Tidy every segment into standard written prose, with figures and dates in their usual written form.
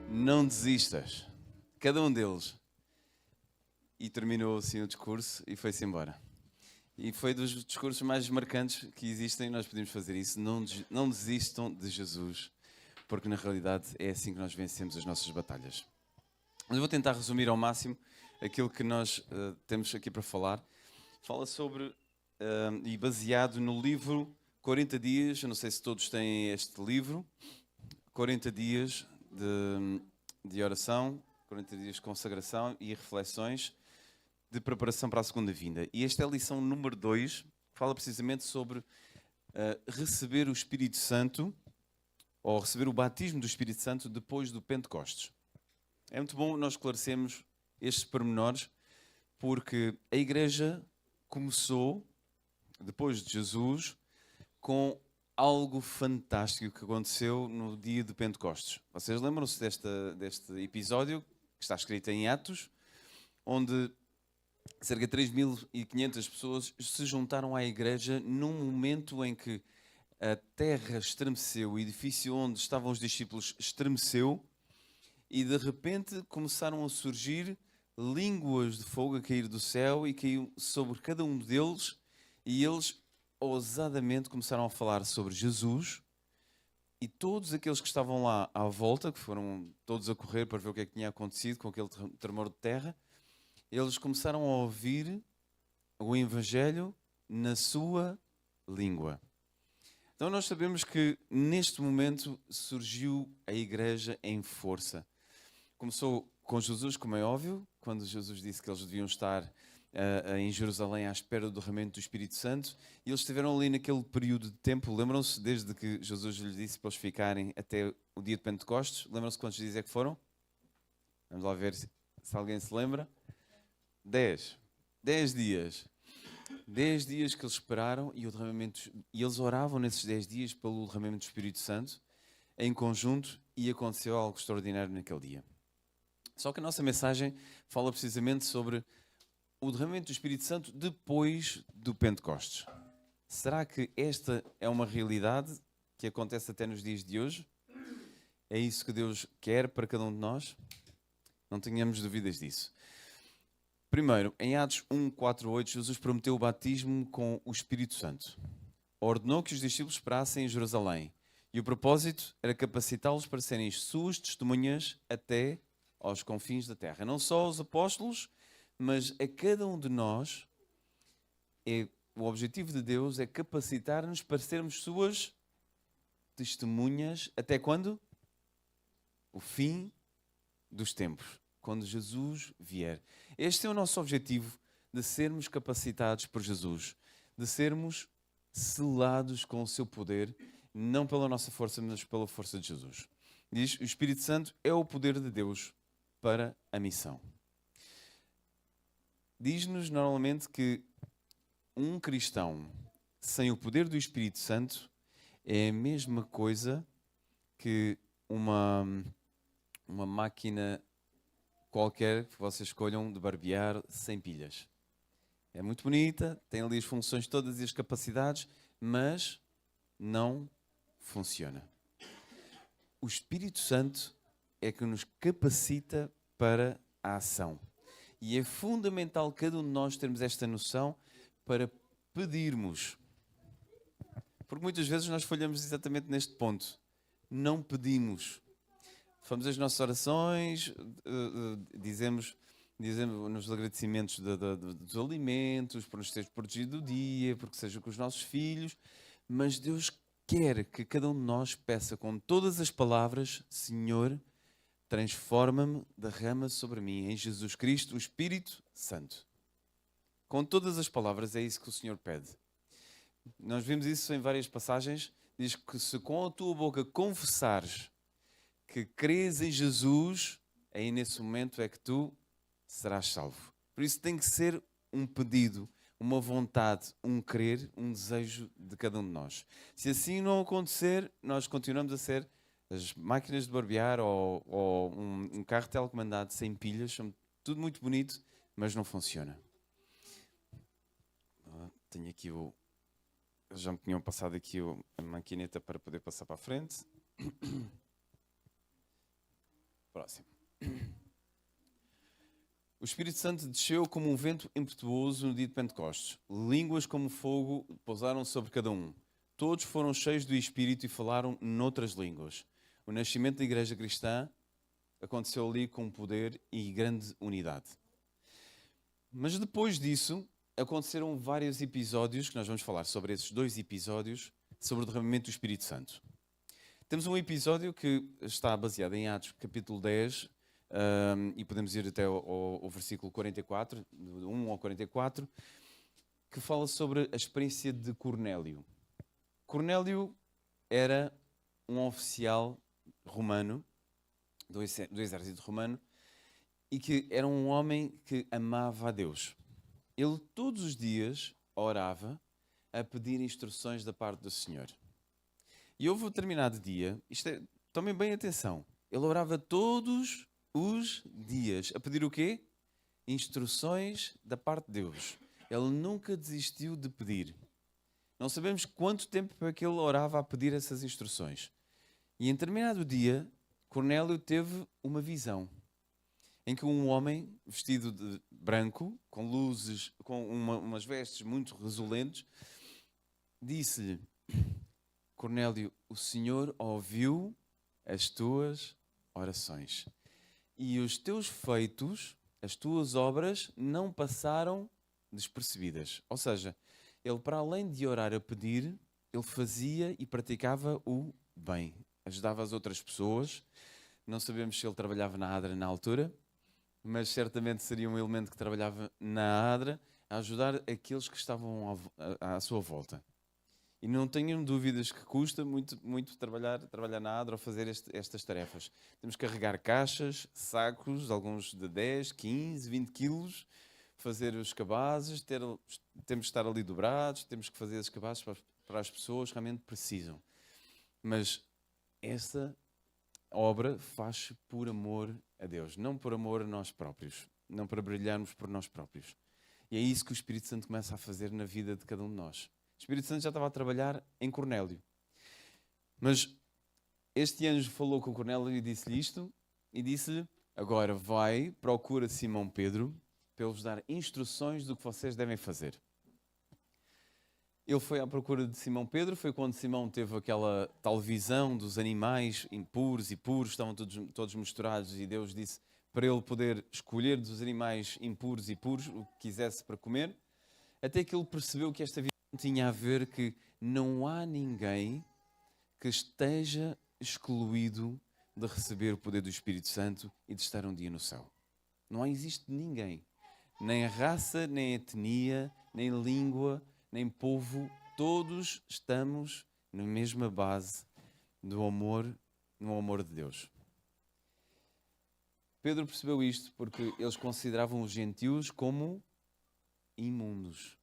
Não desistas. Cada um deles. E terminou assim o discurso e foi-se embora. E foi dos discursos mais marcantes que existem. Nós podemos fazer isso. Não desistam de Jesus, porque na realidade é assim que nós vencemos as nossas batalhas. Mas eu vou tentar resumir ao máximo aquilo que nós temos aqui para falar. Fala sobre, e baseado no livro 40 Dias, eu não sei se todos têm este livro, 40 dias de oração, 40 dias de consagração e reflexões de preparação para a segunda vinda. E esta é a lição número 2, que fala precisamente sobre receber o Espírito Santo, ou receber o batismo do Espírito Santo depois do Pentecostes. É muito bom nós esclarecermos estes pormenores, porque a Igreja começou, depois de Jesus, com algo fantástico que aconteceu no dia de Pentecostes. Vocês lembram-se deste episódio, que está escrito em Atos, onde cerca de 3.500 pessoas se juntaram à Igreja num momento em que a terra estremeceu, o edifício onde estavam os discípulos estremeceu, e de repente começaram a surgir línguas de fogo a cair do céu e caiu sobre cada um deles, e eles ousadamente começaram a falar sobre Jesus, e todos aqueles que estavam lá à volta, que foram todos a correr para ver o que é que tinha acontecido com aquele tremor de terra, eles começaram a ouvir o Evangelho na sua língua. Então nós sabemos que neste momento surgiu a Igreja em força. Começou com Jesus, como é óbvio, quando Jesus disse que eles deviam estar em Jerusalém à espera do derramamento do Espírito Santo, e eles estiveram ali naquele período de tempo, lembram-se, desde que Jesus lhes disse para eles ficarem até o dia de Pentecostes, lembram-se quantos dias é que foram? Vamos lá ver se alguém se lembra. 10 dias. 10 dias que eles esperaram e eles oravam nesses 10 dias pelo derramamento do Espírito Santo em conjunto, e aconteceu algo extraordinário naquele dia. Só que a nossa mensagem fala precisamente sobre o derramamento do Espírito Santo depois do Pentecostes. Será que esta é uma realidade que acontece até nos dias de hoje? É isso que Deus quer para cada um de nós? Não tenhamos dúvidas disso. Primeiro, em Atos 1, 4, 8, Jesus prometeu o batismo com o Espírito Santo. Ordenou que os discípulos esperassem em Jerusalém. E o propósito era capacitá-los para serem suas testemunhas até aos confins da terra. Não só aos apóstolos, mas a cada um de nós. O objetivo de Deus é capacitar-nos para sermos suas testemunhas até quando? O fim dos tempos. Quando Jesus vier. Este é o nosso objetivo, de sermos capacitados por Jesus, de sermos selados com o seu poder, não pela nossa força, mas pela força de Jesus. Diz, o Espírito Santo é o poder de Deus para a missão. Diz-nos normalmente que um cristão sem o poder do Espírito Santo é a mesma coisa que uma máquina qualquer que vocês escolham de barbear sem pilhas. É muito bonita, tem ali as funções todas e as capacidades, mas não funciona. O Espírito Santo é que nos capacita para a ação. E é fundamental cada um de nós termos esta noção para pedirmos. Porque muitas vezes nós falhamos exatamente neste ponto. Não pedimos. Fazemos as nossas orações, dizemos nos agradecimentos dos alimentos, por nos teres protegido do dia, porque seja com os nossos filhos, mas Deus quer que cada um de nós peça com todas as palavras: Senhor, transforma-me, derrama sobre mim, em Jesus Cristo, o Espírito Santo. Com todas as palavras é isso que o Senhor pede. Nós vimos isso em várias passagens. Diz que se com a tua boca confessares que crês em Jesus, aí nesse momento é que tu serás salvo. Por isso tem que ser um pedido, uma vontade, um querer, um desejo de cada um de nós. Se assim não acontecer, nós continuamos a ser as máquinas de barbear ou um carro telecomandado sem pilhas. São tudo muito bonito, mas não funciona. Tenho aqui eles já me tinham passado aqui a maquineta para poder passar para a frente. Próximo. O Espírito Santo desceu como um vento impetuoso no dia de Pentecostes. Línguas como fogo pousaram sobre cada um. Todos foram cheios do Espírito e falaram noutras línguas. O nascimento da igreja cristã aconteceu ali com poder e grande unidade. Mas depois disso, aconteceram vários episódios, que nós vamos falar sobre esses 2 episódios, sobre o derramamento do Espírito Santo. Temos um episódio que está baseado em Atos, capítulo 10, e podemos ir até ao versículo 44, do 1 ao 44, que fala sobre a experiência de Cornélio. Cornélio era um oficial romano, do exército romano, e que era um homem que amava a Deus. Ele todos os dias orava a pedir instruções da parte do Senhor. E houve um determinado dia, tomem bem atenção, ele orava todos os dias a pedir o quê? Instruções da parte de Deus. Ele nunca desistiu de pedir. Não sabemos quanto tempo é que ele orava a pedir essas instruções. E em determinado dia, Cornélio teve uma visão em que um homem vestido de branco, com luzes, com umas vestes muito reluzentes, disse-lhe: Cornélio, o Senhor ouviu as tuas orações e os teus feitos, as tuas obras, não passaram despercebidas. Ou seja, ele, para além de orar a pedir, ele fazia e praticava o bem. Ajudava as outras pessoas. Não sabemos se ele trabalhava na ADRA na altura, mas certamente seria um elemento que trabalhava na ADRA a ajudar aqueles que estavam à sua volta. E não tenham dúvidas que custa muito trabalhar na ADRA ou fazer estas tarefas. Temos que carregar caixas, sacos, alguns de 10, 15, 20 quilos, fazer os cabazes, temos que estar ali dobrados, temos que fazer os cabazes para as pessoas que realmente precisam. Mas essa obra faz-se por amor a Deus, não por amor a nós próprios, não para brilharmos por nós próprios. E é isso que o Espírito Santo começa a fazer na vida de cada um de nós. O Espírito Santo já estava a trabalhar em Cornélio. Mas este anjo falou com Cornélio e disse-lhe isto, e disse-lhe: agora vai, procura Simão Pedro, para ele vos dar instruções do que vocês devem fazer. Ele foi à procura de Simão Pedro, foi quando Simão teve aquela tal visão dos animais impuros e puros, estavam todos misturados, e Deus disse para ele poder escolher dos animais impuros e puros o que quisesse para comer, até que ele percebeu que esta visão tinha a ver que não há ninguém que esteja excluído de receber o poder do Espírito Santo e de estar um dia no céu. Não existe ninguém, nem raça, nem etnia, nem língua, nem povo, todos estamos na mesma base do amor, no amor de Deus. Pedro percebeu isto porque eles consideravam os gentios como imundos.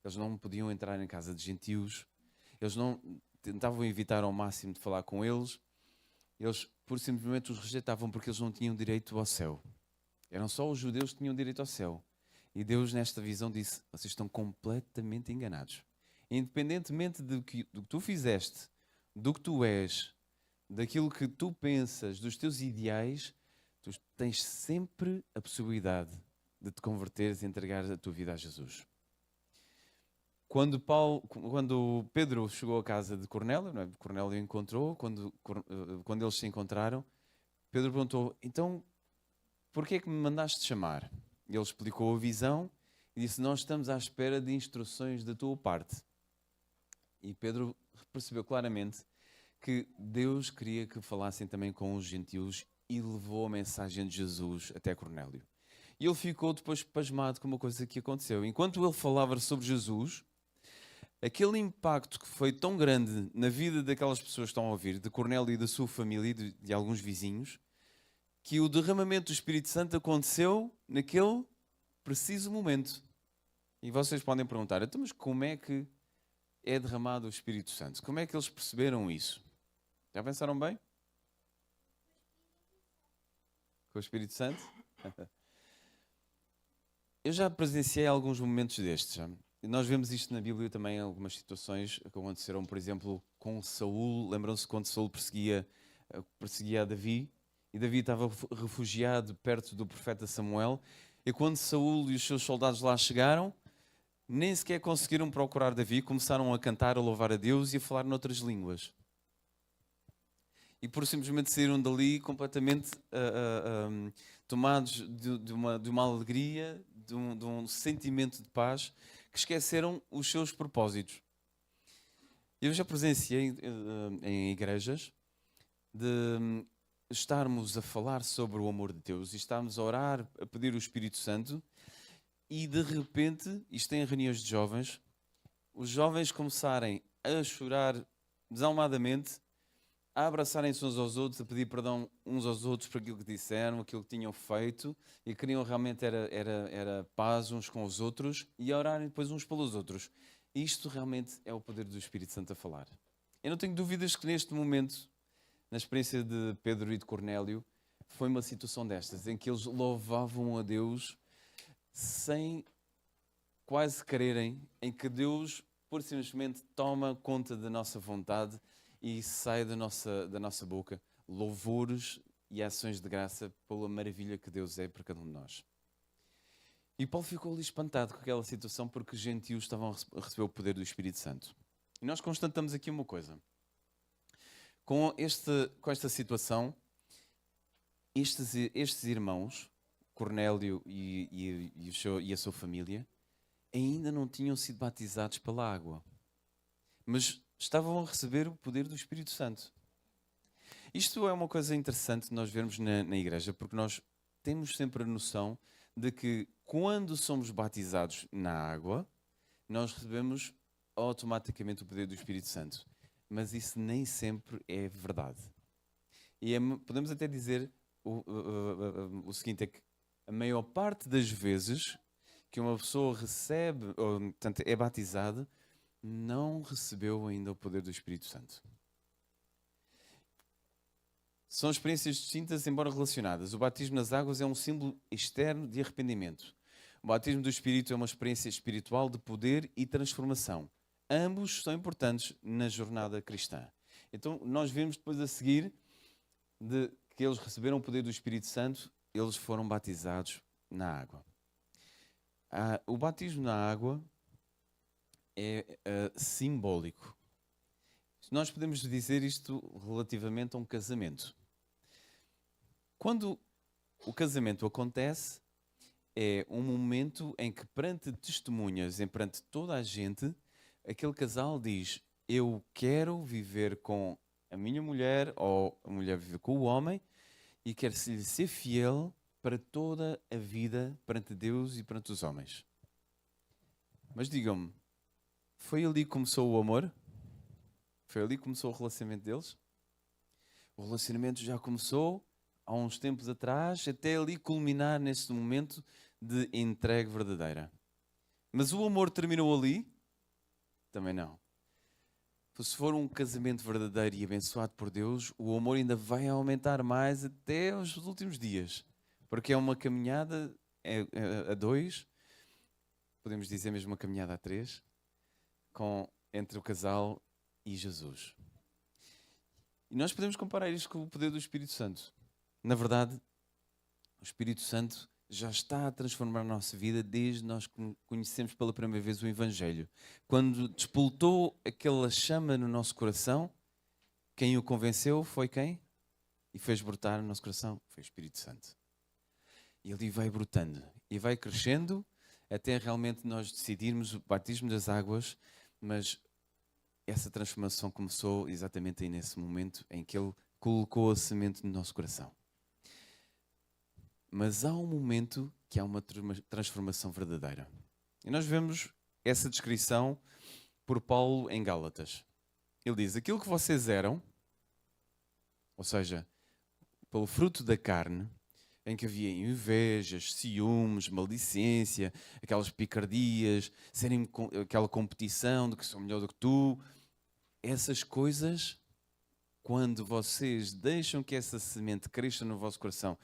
Eles não podiam entrar em casa de gentios, eles não tentavam evitar ao máximo de falar com eles, eles por simplesmente os rejeitavam porque eles não tinham direito ao céu. Eram só os judeus que tinham direito ao céu. E Deus, nesta visão, disse: vocês estão completamente enganados. Independentemente do que tu fizeste, do que tu és, daquilo que tu pensas, dos teus ideais, tu tens sempre a possibilidade de te converteres e entregares a tua vida a Jesus. Quando Pedro chegou à casa de Cornélio, não é? Cornélio o encontrou, quando eles se encontraram, Pedro perguntou: então, porquê é que me mandaste chamar? Ele explicou a visão e disse: nós estamos à espera de instruções da tua parte. E Pedro percebeu claramente que Deus queria que falassem também com os gentios e levou a mensagem de Jesus até Cornélio. E ele ficou depois pasmado com uma coisa que aconteceu. Enquanto ele falava sobre Jesus, aquele impacto que foi tão grande na vida daquelas pessoas que estão a ouvir, de Cornélio e da sua família e de alguns vizinhos, que o derramamento do Espírito Santo aconteceu naquele preciso momento. E vocês podem perguntar: então, mas como é que é derramado o Espírito Santo? Como é que eles perceberam isso? Já pensaram bem? Com o Espírito Santo? Eu já presenciei alguns momentos destes. Já. Nós vemos isto na Bíblia também em algumas situações que aconteceram, por exemplo, com Saul. Lembram-se quando Saul perseguia a Davi? e Davi estava refugiado perto do profeta Samuel. E quando Saul e os seus soldados lá chegaram, nem sequer conseguiram procurar Davi, começaram a cantar, a louvar a Deus e a falar noutras línguas. E por simplesmente saíram dali completamente tomados de uma alegria, de um sentimento de paz, que esqueceram os seus propósitos. Eu já presenciei em igrejas de estarmos a falar sobre o amor de Deus e estarmos a orar, a pedir o Espírito Santo, e de repente, isto em reuniões de jovens, os jovens começarem a chorar desalmadamente, a abraçarem-se uns aos outros, a pedir perdão uns aos outros por aquilo que disseram, aquilo que tinham feito, e queriam realmente era paz uns com os outros, e a orarem depois uns pelos outros. Isto realmente é o poder do Espírito Santo a falar. Eu não tenho dúvidas que neste momento, na experiência de Pedro e de Cornélio, foi uma situação destas, em que eles louvavam a Deus sem quase quererem, em que Deus, por simplesmente, toma conta da nossa vontade e sai da nossa boca louvores e ações de graça pela maravilha que Deus é para cada um de nós. E Paulo ficou ali espantado com aquela situação porque os gentios estavam a receber o poder do Espírito Santo. E nós constatamos aqui uma coisa. Com esta situação, estes irmãos, Cornélio e a sua família, ainda não tinham sido batizados pela água, mas estavam a receber o poder do Espírito Santo. Isto é uma coisa interessante de nós vermos na igreja, porque nós temos sempre a noção de que quando somos batizados na água, nós recebemos automaticamente o poder do Espírito Santo. Mas isso nem sempre é verdade. E podemos até dizer o seguinte, é que a maior parte das vezes que uma pessoa recebe, ou, portanto, é batizada, não recebeu ainda o poder do Espírito Santo. São experiências distintas, embora relacionadas. O batismo nas águas é um símbolo externo de arrependimento. O batismo do Espírito é uma experiência espiritual de poder e transformação. Ambos são importantes na jornada cristã. Então, nós vemos depois a seguir de que eles receberam o poder do Espírito Santo, eles foram batizados na água. O batismo na água é simbólico. Nós podemos dizer isto relativamente a um casamento. Quando o casamento acontece, é um momento em que, perante testemunhas, perante toda a gente, aquele casal diz: eu quero viver com a minha mulher, ou a mulher viver com o homem, e quero lhe ser fiel para toda a vida perante Deus e perante os homens. Mas digam-me, foi ali que começou o amor? Foi ali que começou o relacionamento deles? O relacionamento já começou há uns tempos atrás, até ali culminar neste momento de entrega verdadeira. Mas o amor terminou ali? Também não. Se for um casamento verdadeiro e abençoado por Deus, o amor ainda vai aumentar mais até os últimos dias. Porque é uma caminhada a dois, podemos dizer mesmo uma caminhada a três, entre o casal e Jesus. E nós podemos comparar isto com o poder do Espírito Santo. Na verdade, o Espírito Santo já está a transformar a nossa vida desde nós conhecemos pela primeira vez o Evangelho. Quando despoltou aquela chama no nosso coração, quem o convenceu foi quem? E fez brotar no nosso coração? Foi o Espírito Santo. E ele vai brotando e vai crescendo até realmente nós decidirmos o batismo das águas, mas essa transformação começou exatamente aí nesse momento em que ele colocou a semente no nosso coração. Mas há um momento que há uma transformação verdadeira. E nós vemos essa descrição por Paulo em Gálatas. Ele diz: aquilo que vocês eram, ou seja, pelo fruto da carne, em que havia invejas, ciúmes, maledicência, aquelas picardias, serem aquela competição de que sou melhor do que tu, essas coisas, quando vocês deixam que essa semente cresça no vosso coração,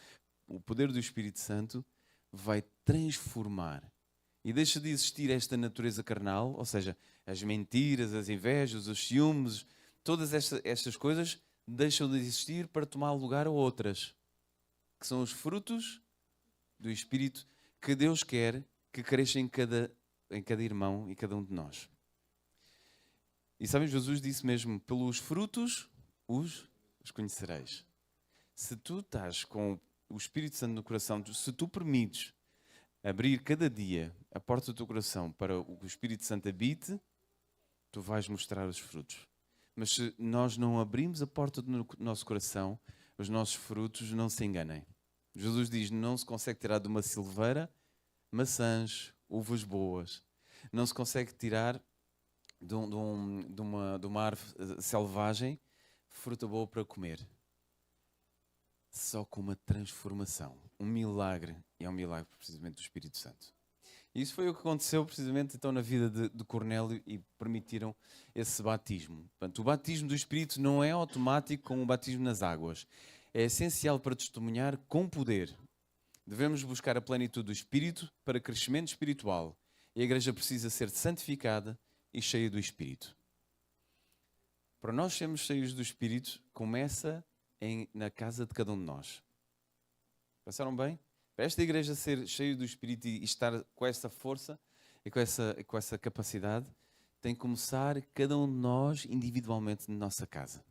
o poder do Espírito Santo vai transformar. E deixa de existir esta natureza carnal, ou seja, as mentiras, as invejas, os ciúmes, todas estas coisas deixam de existir para tomar lugar a outras. que são os frutos do Espírito que Deus quer que cresça em cada irmão e cada um de nós. E sabem, Jesus disse mesmo, pelos frutos os conhecereis. Se tu estás com o Espírito Santo no coração, se tu permites abrir cada dia a porta do teu coração para o que o Espírito Santo habite, tu vais mostrar os frutos. Mas se nós não abrimos a porta do nosso coração, os nossos frutos não se enganem. Jesus diz, não se consegue tirar de uma silveira maçãs, uvas boas. Não se consegue tirar de uma árvore selvagem fruta boa para comer. Só com uma transformação, um milagre, e é um milagre precisamente do Espírito Santo. E isso foi o que aconteceu precisamente então na vida de Cornélio e permitiram esse batismo. Portanto, o batismo do Espírito não é automático como o batismo nas águas. É essencial para testemunhar com poder. Devemos buscar a plenitude do Espírito para crescimento espiritual. E a igreja precisa ser santificada e cheia do Espírito. Para nós sermos cheios do Espírito, começa na casa de cada um de nós. Pensaram bem? Para esta igreja ser cheia do Espírito e estar com essa força e com essa capacidade, tem que começar cada um de nós individualmente na nossa casa.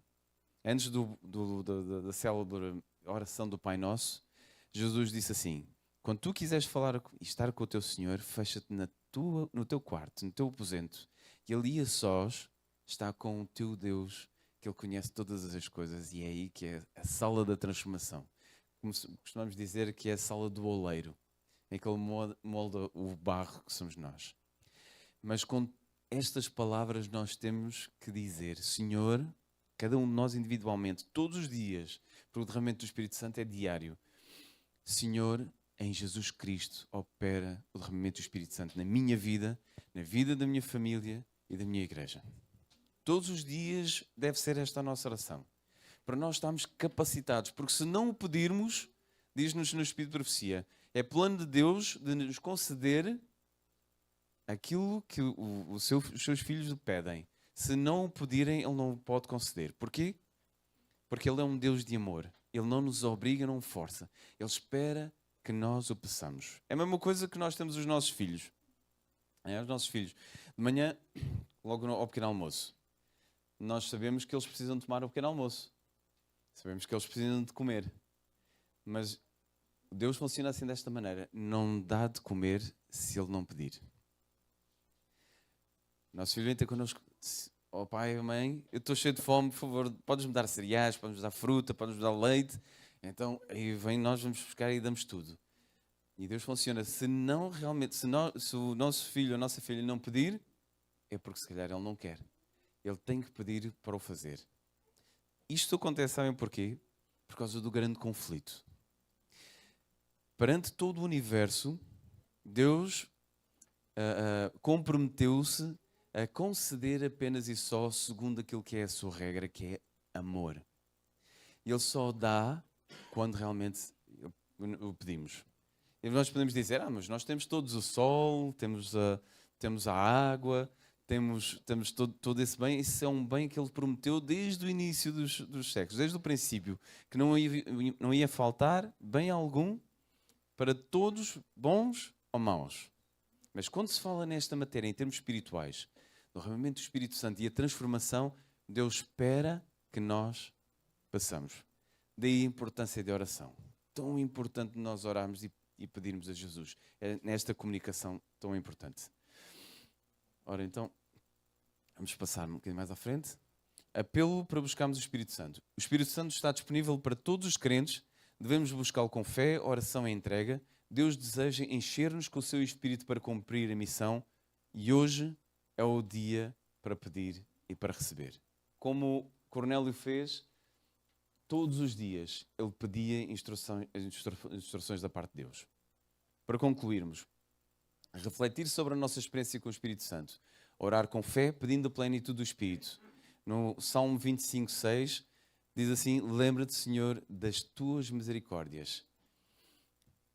Antes da célebre oração do Pai Nosso, Jesus disse assim, quando tu quiseres falar e estar com o teu Senhor, fecha-te no teu quarto, no teu aposento, e ali a sós está com o teu Deus, que Ele conhece todas as coisas, e é aí que é a sala da transformação. Como costumamos dizer que é a sala do oleiro, em que Ele molda o barro que somos nós. Mas com estas palavras nós temos que dizer, Senhor, cada um de nós individualmente, todos os dias, porque o derramamento do Espírito Santo é diário. Senhor, em Jesus Cristo, opera o derramamento do Espírito Santo na minha vida, na vida da minha família e da minha igreja. Todos os dias deve ser esta a nossa oração. Para nós estarmos capacitados, porque se não o pedirmos, diz-nos no Espírito de Profecia, é plano de Deus de nos conceder aquilo que os seus filhos lhe pedem. Se não o pedirem, Ele não o pode conceder. Porquê? Porque Ele é um Deus de amor. Ele não nos obriga, não força. Ele espera que nós o peçamos. É a mesma coisa que nós temos os nossos filhos. Os nossos filhos. De manhã, logo ao pequeno almoço, nós sabemos que eles precisam tomar o pequeno almoço. Sabemos que eles precisam de comer. Mas Deus funciona assim desta maneira. Não dá de comer se Ele não pedir. Nosso filho vem ter connosco. Oh pai, mãe, eu estou cheio de fome, por favor, podes-me dar cereais, podes-me dar fruta, podes-me dar leite. Então, aí vem, nós vamos buscar e damos tudo. E Deus funciona. Se não realmente, se o nosso filho ou a nossa filha não pedir, é porque se calhar ele não quer. Ele tem que pedir para o fazer. Isto acontece, sabem porquê? Por causa do grande conflito. Perante todo o universo, Deus comprometeu-se a conceder apenas e só segundo aquilo que é a sua regra, que é amor. Ele só dá quando realmente o pedimos. E nós podemos dizer, mas nós temos todos o sol, temos a água, temos todo esse bem. Isso é um bem que Ele prometeu desde o início dos séculos, desde o princípio, que não ia faltar bem algum para todos, bons ou maus. Mas quando se fala nesta matéria em termos espirituais, do derramamento do Espírito Santo e a transformação, Deus espera que nós passamos. Daí a importância da oração. Tão importante nós orarmos e pedirmos a Jesus. É nesta comunicação tão importante. Ora, então, vamos passar um bocadinho mais à frente. Apelo para buscarmos o Espírito Santo. O Espírito Santo está disponível para todos os crentes. Devemos buscá-lo com fé, oração e entrega. Deus deseja encher-nos com o seu Espírito para cumprir a missão. E hoje é o dia para pedir e para receber. Como Cornélio fez, todos os dias ele pedia instruções da parte de Deus. Para concluirmos, refletir sobre a nossa experiência com o Espírito Santo, orar com fé, pedindo a plenitude do Espírito. No Salmo 25:6 diz assim, lembra-te, Senhor, das tuas misericórdias,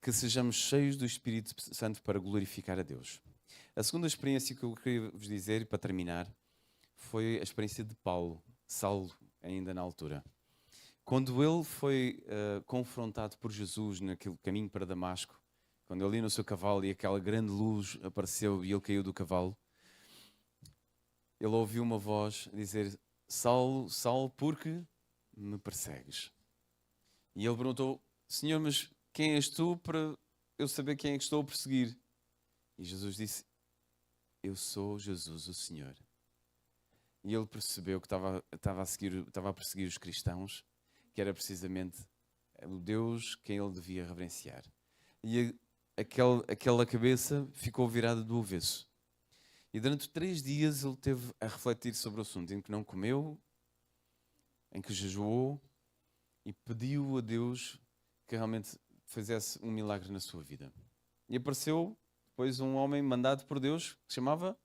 que sejamos cheios do Espírito Santo para glorificar a Deus. A segunda experiência que eu queria vos dizer, para terminar, foi a experiência de Paulo, Saulo, ainda na altura. Quando ele foi confrontado por Jesus naquele caminho para Damasco, quando ele ia no seu cavalo e aquela grande luz apareceu e ele caiu do cavalo, ele ouviu uma voz dizer: Saulo, Saulo, por que me persegues? E ele perguntou: Senhor, mas quem és tu para eu saber quem é que estou a perseguir? E Jesus disse: eu sou Jesus, o Senhor. E ele percebeu que estava a perseguir os cristãos, que era precisamente o Deus quem ele devia reverenciar. E aquela cabeça ficou virada do avesso. E durante 3 dias ele teve a refletir sobre o assunto, em que não comeu, em que jejuou e pediu a Deus que realmente fizesse um milagre na sua vida. E apareceu depois um homem mandado por Deus que se chamava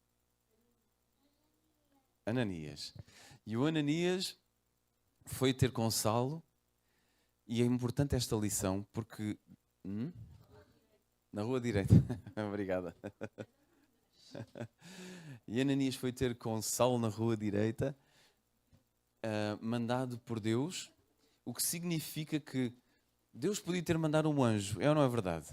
Ananias. E o Ananias foi ter com Saulo, e é importante esta lição porque... Na rua direita. Obrigada. E Ananias foi ter com Saulo na rua direita, mandado por Deus, o que significa que Deus podia ter mandado um anjo, é ou não é verdade?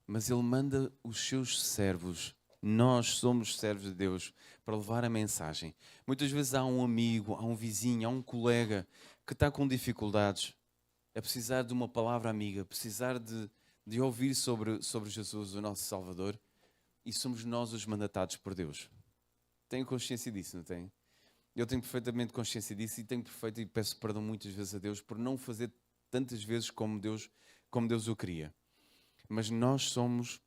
Mas Ele manda os seus servos. Nós somos servos de Deus para levar a mensagem. Muitas vezes há um amigo, há um vizinho, há um colega que está com dificuldades, a precisar de uma palavra amiga, precisar de ouvir sobre Jesus, o nosso Salvador, e somos nós os mandatados por Deus. Tenho consciência disso, não tenho? Eu tenho perfeitamente consciência disso e peço perdão muitas vezes a Deus por não fazer tantas vezes como Deus o queria. Mas nós somos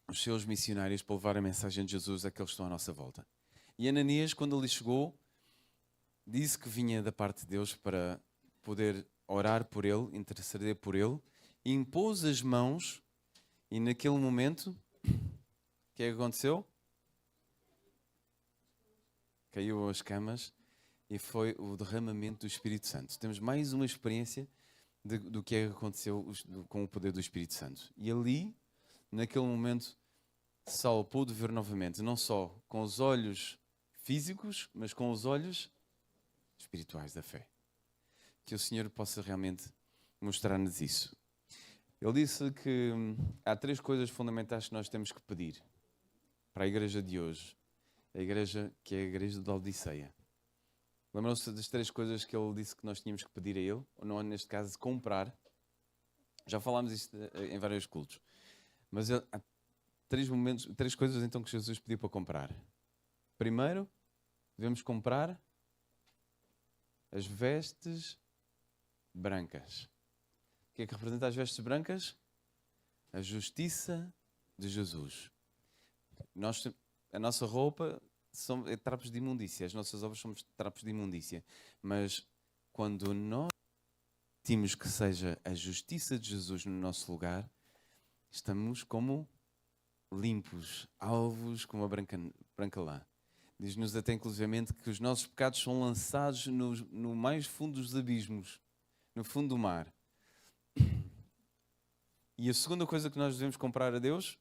os seus missionários para levar a mensagem de Jesus àqueles que estão à nossa volta. E Ananias, quando ali chegou, disse que vinha da parte de Deus para poder orar por ele, interceder por ele, e impôs as mãos, e naquele momento, o que é que aconteceu? Caiu as camas e foi o derramamento do Espírito Santo. Temos mais uma experiência do que é que aconteceu com o poder do Espírito Santo. E ali, naquele momento, Saulo pôde ver novamente, não só com os olhos físicos, mas com os olhos espirituais da fé. Que o Senhor possa realmente mostrar-nos isso. Ele disse que há 3 coisas fundamentais que nós temos que pedir para a igreja de hoje. A igreja que é a igreja de Laodiceia. Lembram-se das 3 coisas que ele disse que nós tínhamos que pedir a ele? Ou não, neste caso, comprar. Já falámos isto em vários cultos. Mas há 3 coisas então que Jesus pediu para comprar. Primeiro, devemos comprar as vestes brancas. O que é que representa as vestes brancas? A justiça de Jesus. A nossa roupa é trapos de imundícia. As nossas obras somos trapos de imundícia. Mas quando nós sentimos que seja a justiça de Jesus no nosso lugar, estamos como limpos, alvos como a branca lã. Diz-nos até inclusivamente que os nossos pecados são lançados no mais fundo dos abismos, no fundo do mar. E a segunda coisa que nós devemos comprar a Deus?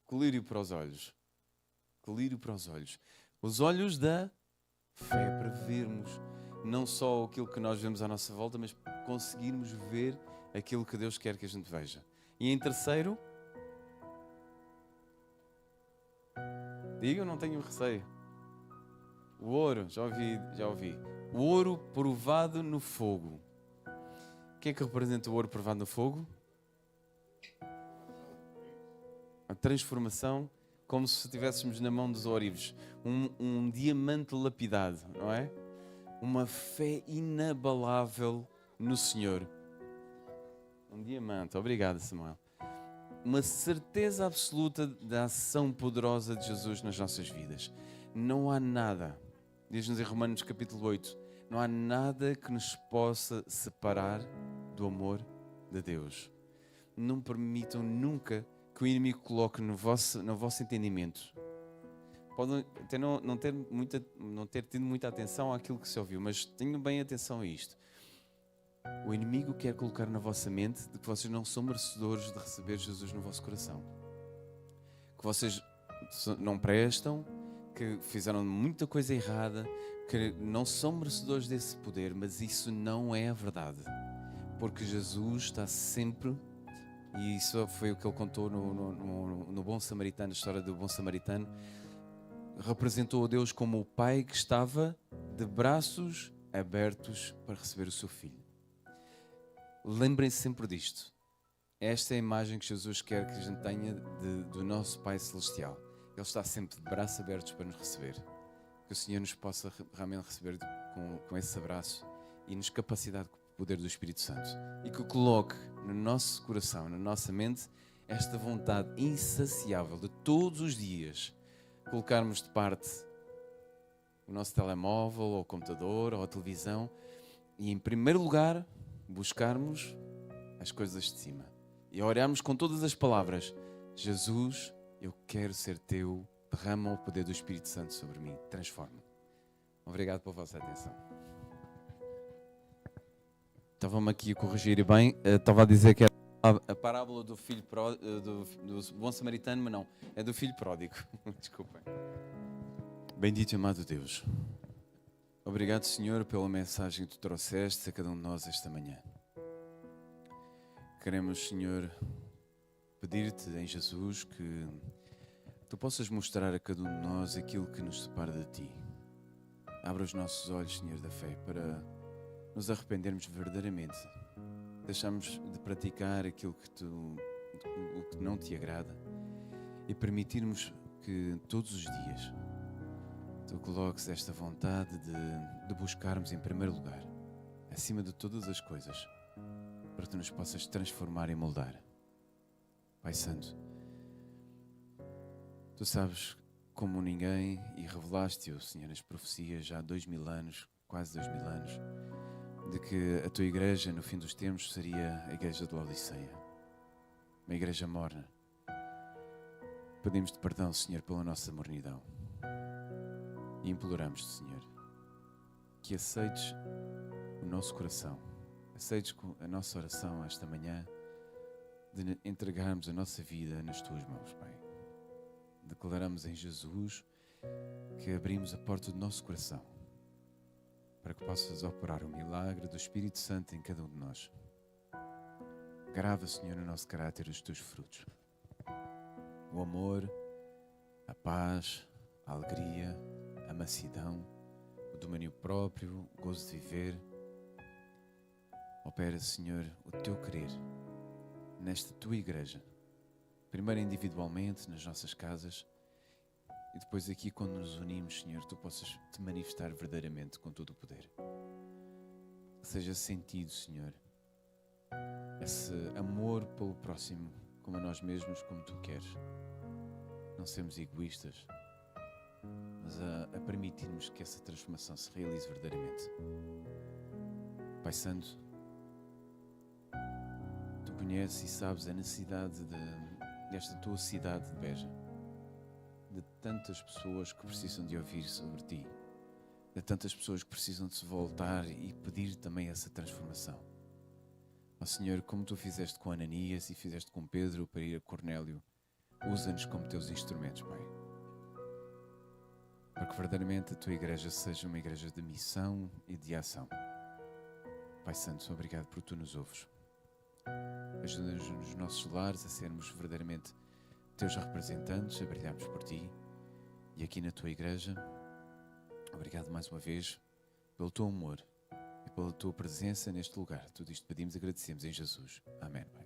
Colírio para os olhos. Colírio para os olhos. Os olhos da fé, para vermos não só aquilo que nós vemos à nossa volta, mas conseguirmos ver aquilo que Deus quer que a gente veja. E em terceiro, diga, eu não tenho receio. O ouro, já ouvi. O ouro provado no fogo. O que é que representa o ouro provado no fogo? A transformação, como se estivéssemos na mão dos ourives. Um diamante lapidado, não é? Uma fé inabalável no Senhor. Um diamante. Obrigado, Samuel. Uma certeza absoluta da ação poderosa de Jesus nas nossas vidas. Não há nada, diz-nos em Romanos capítulo 8, não há nada que nos possa separar do amor de Deus. Não permitam nunca que o inimigo coloque no vosso entendimento. Podem até não ter tido muita atenção àquilo que se ouviu, mas tenham bem atenção a isto. O inimigo quer colocar na vossa mente de que vocês não são merecedores de receber Jesus no vosso coração. Que vocês não prestam, que fizeram muita coisa errada, que não são merecedores desse poder, mas isso não é a verdade. Porque Jesus está sempre, e isso foi o que ele contou no Bom Samaritano, a história do Bom Samaritano, representou a Deus como o pai que estava de braços abertos para receber o seu filho. Lembrem-se sempre disto. Esta é a imagem que Jesus quer que a gente tenha do nosso Pai Celestial. Ele está sempre de braços abertos para nos receber. Que o Senhor nos possa realmente receber com esse abraço e nos capacidade com o poder do Espírito Santo. E que coloque no nosso coração, na nossa mente, esta vontade insaciável de todos os dias colocarmos de parte o nosso telemóvel, ou o computador, ou a televisão e, em primeiro lugar, buscarmos as coisas de cima. E orarmos com todas as palavras: Jesus, eu quero ser teu, derrama o poder do Espírito Santo sobre mim, transforma-me. Obrigado pela vossa atenção. Estava-me aqui a corrigir bem, estava a dizer que era a parábola do filho do bom samaritano, mas não, é do filho pródigo. Desculpem. Bendito e amado Deus, obrigado, Senhor, pela mensagem que tu trouxeste a cada um de nós esta manhã. Queremos, Senhor, pedir-te em Jesus que tu possas mostrar a cada um de nós aquilo que nos separa de ti. Abra os nossos olhos, Senhor, da fé, para nos arrependermos verdadeiramente. Deixarmos de praticar aquilo o que não te agrada e permitirmos que todos os dias tu coloques esta vontade de buscarmos em primeiro lugar, acima de todas as coisas, para que tu nos possas transformar e moldar. Pai Santo, tu sabes como ninguém e revelaste-o, Senhor, nas profecias já há 2000 anos, quase 2000 anos, de que a tua igreja no fim dos tempos seria a igreja de Laodiceia, uma igreja morna. Pedimos-te perdão, Senhor, pela nossa mornidão e imploramos-te, Senhor, que aceites o nosso coração, aceites a nossa oração esta manhã de entregarmos a nossa vida nas tuas mãos, Pai. Declaramos em Jesus que abrimos a porta do nosso coração para que possas operar o milagre do Espírito Santo em cada um de nós. Grava, Senhor, no nosso caráter os teus frutos: o amor, a paz, a alegria, a mansidão, o domínio próprio, o gozo de viver. Opera, Senhor, o teu querer nesta tua igreja, primeiro individualmente nas nossas casas e depois aqui quando nos unimos, Senhor, tu possas te manifestar verdadeiramente com todo o poder. Que seja sentido, Senhor, esse amor pelo próximo como a nós mesmos, como tu queres. Não sermos egoístas, mas a permitirmos que essa transformação se realize verdadeiramente. Pai Santo, tu conheces e sabes a necessidade desta tua cidade de Beja, de tantas pessoas que precisam de ouvir sobre ti, de tantas pessoas que precisam de se voltar e pedir também essa transformação. Ó Senhor, como tu fizeste com Ananias e fizeste com Pedro para ir a Cornélio, usa-nos como teus instrumentos, Pai, para que verdadeiramente a tua igreja seja uma igreja de missão e de ação. Pai Santo, obrigado por tu nos ouves. Ajuda-nos nos nossos lares a sermos verdadeiramente teus representantes, a brilharmos por ti. E aqui na tua igreja, obrigado mais uma vez pelo teu amor e pela tua presença neste lugar. Tudo isto pedimos e agradecemos em Jesus. Amém, Pai.